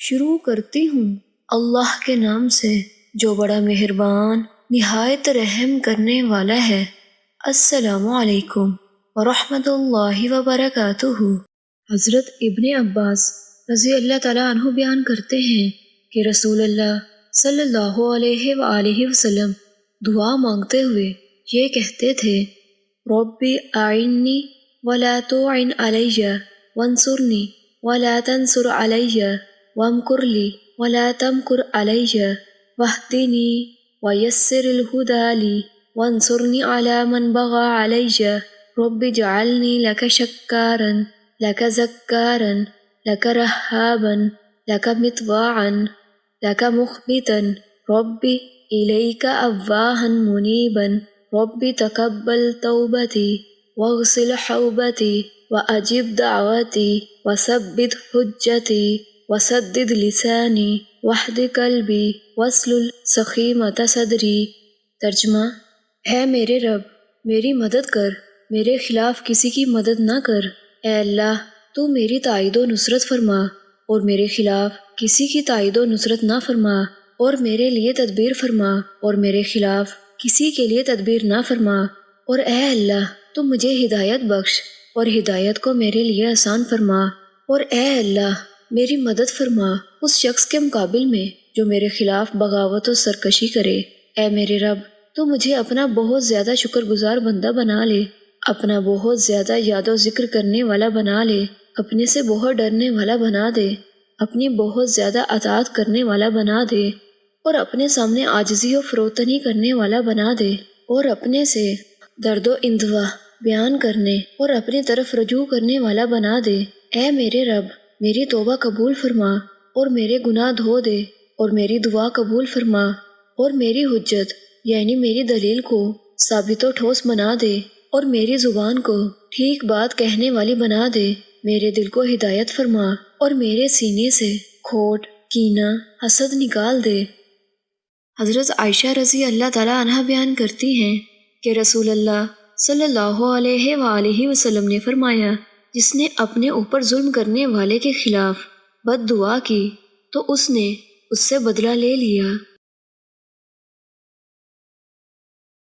شروع کرتی ہوں اللہ کے نام سے جو بڑا مہربان نہایت رحم کرنے والا ہے۔ السلام علیکم ورحمۃ اللہ وبرکاتہ۔ حضرت ابن عباس رضی اللہ تعالیٰ عنہ بیان کرتے ہیں کہ رسول اللہ صلی اللہ علیہ وآلہ وسلم دعا مانگتے ہوئے یہ کہتے تھے، ربی اعنی ولا تعن علی وانصرنی ولا تنصر علی وامکر لی ولا تمکر علی واہدنی ویسر الہدی لی وانصرنی علی من بغی علی رب اجعلنی لک شکارا لک ذکارا لک رہابا لک مطواعا لک مخبتا رب الیک اواہا منیبا رب تقبل توبتی واغسل حوبتی واجب دعوتی وثبت حجتی وسدد لسانی واہد قلبی واسلل سخیمۃ صدری۔ ترجمہ: اے میرے رب، میری مدد کر، میرے خلاف کسی کی مدد نہ کر۔ اے اللہ، تو میری تائید و نصرت فرما اور میرے خلاف کسی کی تائید و نصرت نہ فرما، اور میرے لیے تدبیر فرما اور میرے خلاف کسی کے لیے تدبیر نہ فرما۔ اور اے اللہ، تو مجھے ہدایت بخش اور ہدایت کو میرے لیے آسان فرما۔ اور اے اللہ، میری مدد فرما اس شخص کے مقابل میں جو میرے خلاف بغاوت و سرکشی کرے۔ اے میرے رب، تو مجھے اپنا بہت زیادہ شکر گزار بندہ بنا لے، اپنا بہت زیادہ یاد و ذکر کرنے والا بنا لے، اپنے سے بہت ڈرنے والا بنا دے، اپنی بہت زیادہ اطاعت کرنے والا بنا دے، اور اپنے سامنے عاجزی و فروتنی کرنے والا بنا دے، اور اپنے سے درد و اندوا بیان کرنے اور اپنی طرف رجوع کرنے والا بنا دے۔ اے میرے رب، میری توبہ قبول فرما اور میرے گناہ دھو دے، اور میری دعا قبول فرما، اور میری حجت یعنی میری دلیل کو ثابت و ٹھوس بنا دے، اور میری زبان کو ٹھیک بات کہنے والی بنا دے، میرے دل کو ہدایت فرما، اور میرے سینے سے کھوٹ، کینہ، حسد نکال دے۔ حضرت عائشہ رضی اللہ تعالیٰ عنہ بیان کرتی ہیں کہ رسول اللہ صلی اللہ علیہ وآلہ وسلم نے فرمایا، جس نے اپنے اوپر ظلم کرنے والے کے خلاف بد دعا کی تو اس نے اس سے بدلہ لے لیا۔